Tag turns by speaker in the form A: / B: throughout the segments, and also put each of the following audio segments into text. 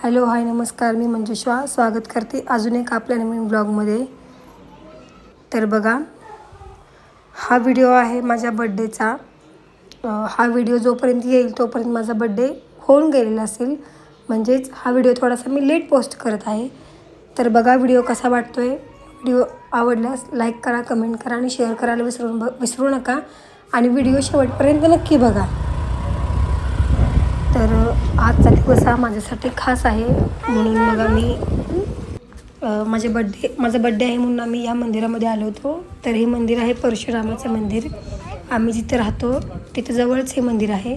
A: Hello hi नमस्कार, मी मंजुषा स्वागत करते अजून एक आपल्या नवीन ब्लॉगमध्ये. तर बघा, हा व्हिडिओ आहे माझ्या बड्डेचा. हा व्हिडिओ जोपर्यंत येईल तोपर्यंत माझा बड्डे होऊन गेलेला असेल, म्हणजेच हा व्हिडिओ थोडासा मी लेट पोस्ट करत आहे. तर बघा व्हिडिओ कसा वाटतोय. व्हिडिओ आवडल्यास लाईक करा, कमेंट करा आणि शेअर करायला विसरू नका आणि व्हिडिओ शेवटपर्यंत नक्की बघा. तर आजचा दिवस हा माझ्यासाठी खास आहे, म्हणून बघा मी माझा बड्डे आहे म्हणून आम्ही या मंदिरामध्ये आलो होतो. तर हे मंदिर आहे परशुरामाचं मंदिर. आम्ही जिथं राहतो तिथं जवळच हे मंदिर आहे.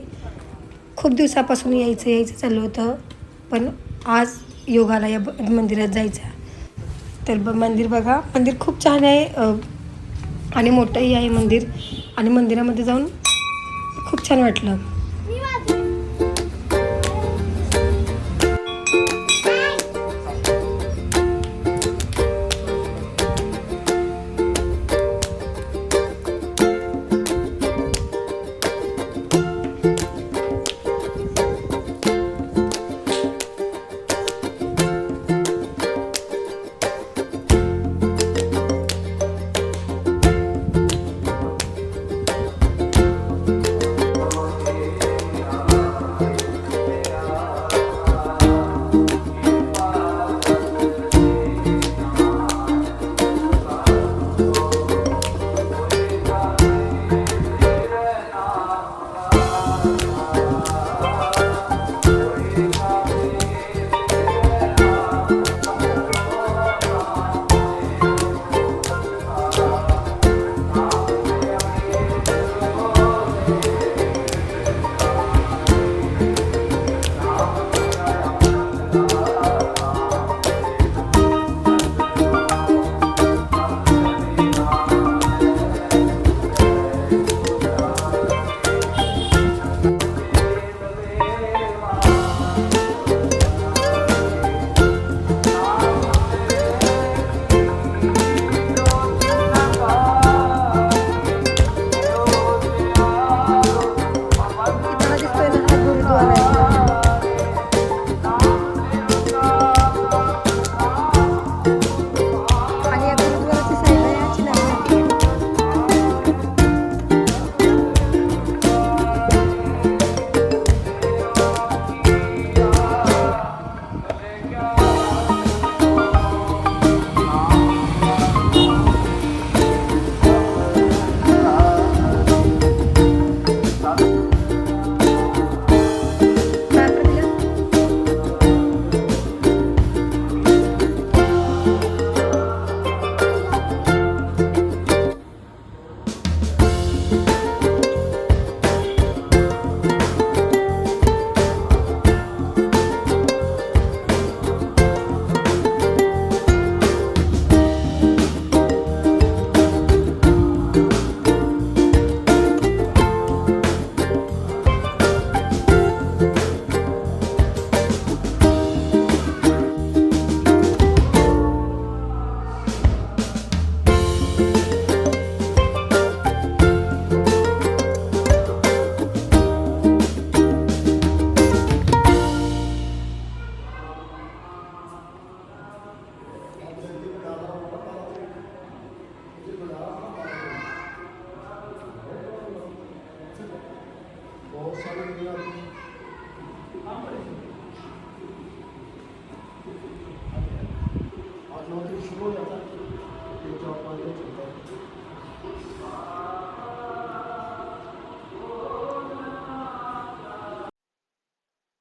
A: खूप दिवसापासून यायचं चाललं होतं, पण आज योग आला या मंदिरात जायचं. तर मंदिर बघा, मंदिर खूप छान आहे आणि मोठंही आहे मंदिर, आणि मंदिरामध्ये जाऊन खूप छान वाटलं.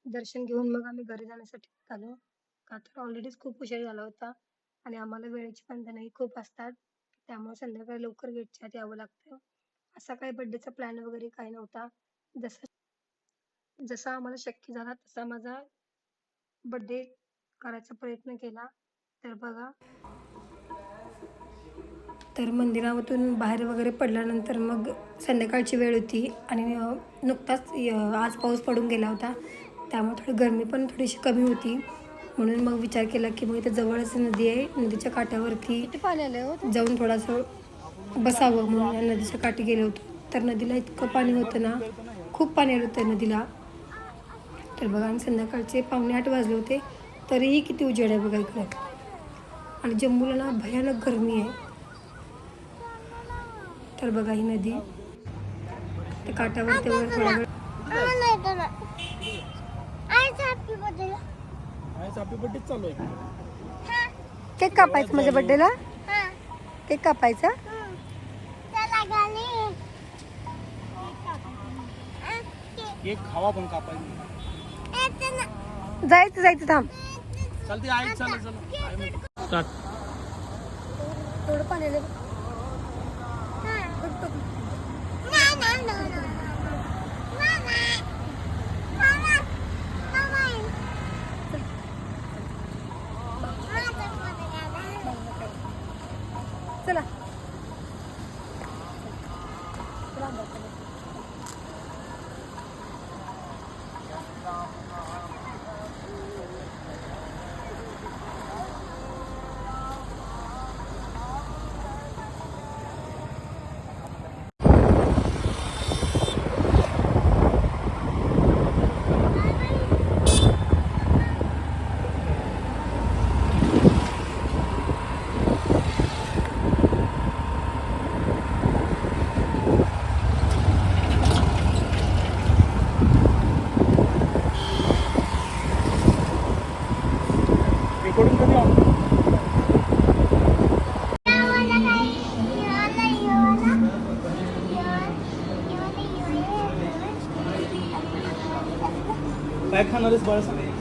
A: दर्शन घेऊन मग आम्ही घरी जाण्यासाठी निघालो, का तर ऑलरेडीच खूप उशीर झाला होता आणि आम्हाला वेळेची बंधनही खूप असतात. त्यामुळे संध्याकाळी लवकर गेटच्या आत यावं लागतं. असा काही बड्डेचा प्लॅन वगैरे काही नव्हता. जसा आम्हाला शक्य झाला तसा माझा बड्डे करायचा प्रयत्न केला. तर बघा, तर मंदिरातून बाहेर वगैरे पडल्यानंतर मग संध्याकाळची वेळ होती आणि नुकताच आज पाऊस पडून गेला होता, त्यामुळे गरमी पण थोडीशी कमी होती. म्हणून मग विचार केला की मग इथं जवळच नदी आहे, नदीच्या काठावरती जाऊन थोडंसं बसावं म्हणून या नदीच्या काठी गेलो होतो. तर नदीला इतकं पाणी होतं ना, खूप पाणी आलं होतं नदीला. तर बघा, संध्याकाळचे 7:45 वाजले होते. तरीही किती उजेड आहे बघा इकडे. आणि जम्मूला ना भयानक गरमी आहे. तर बघा ही नदी त्या काठावर तेवढं थोडा वेळ. केक कापायचं माझ्या बर्थडेला. केक कापायचा.
B: केक खावा पण कापायचं.
A: जायचं थांब.
B: चालते आई चला स्टार्ट.
A: थोडं पाणी दे. चला
B: रेकॉर्डिंग कधी ऑन? काय खाणार आहेस बाळा? सांगायचं.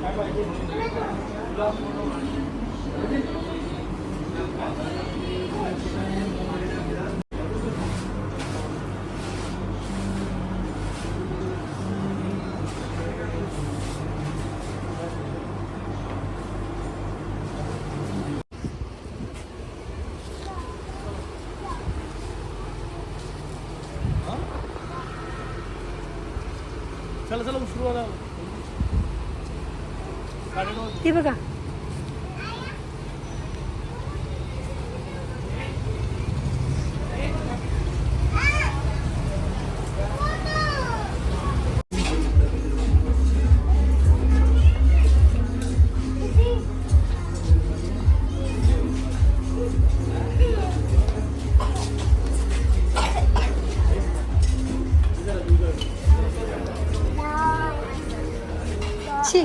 B: काय पाहिजे? चला चला उशीर झाला.
A: ती बघा. शी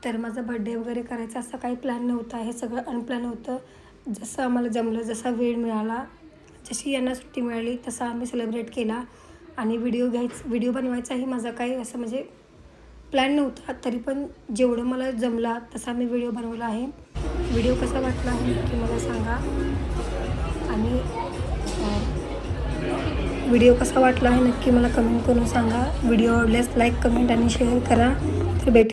A: तर माझा बर्थडे वगैरे करायचा असा काही प्लॅन नव्हता. हे सगळं अनप्लॅन होतं. जसं आम्हाला जमलं, जसा वेळ मिळाला, जशी यांना सुट्टी मिळाली तसा आम्ही सेलिब्रेट केला. आणि व्हिडिओ बनवायचाही माझा काही असं म्हणजे प्लॅन नव्हता. तरी पण जेवढं मला जमला तसा मी व्हिडिओ बनवला आहे. व्हिडिओ कसा वाटला आहे नक्की मला सांगा. आणि व्हिडिओ कसा वाटला आहे नक्की मला कमेंट करून सांगा. व्हिडिओ आवडल्यास लाईक, कमेंट आणि शेअर करा. तर भेट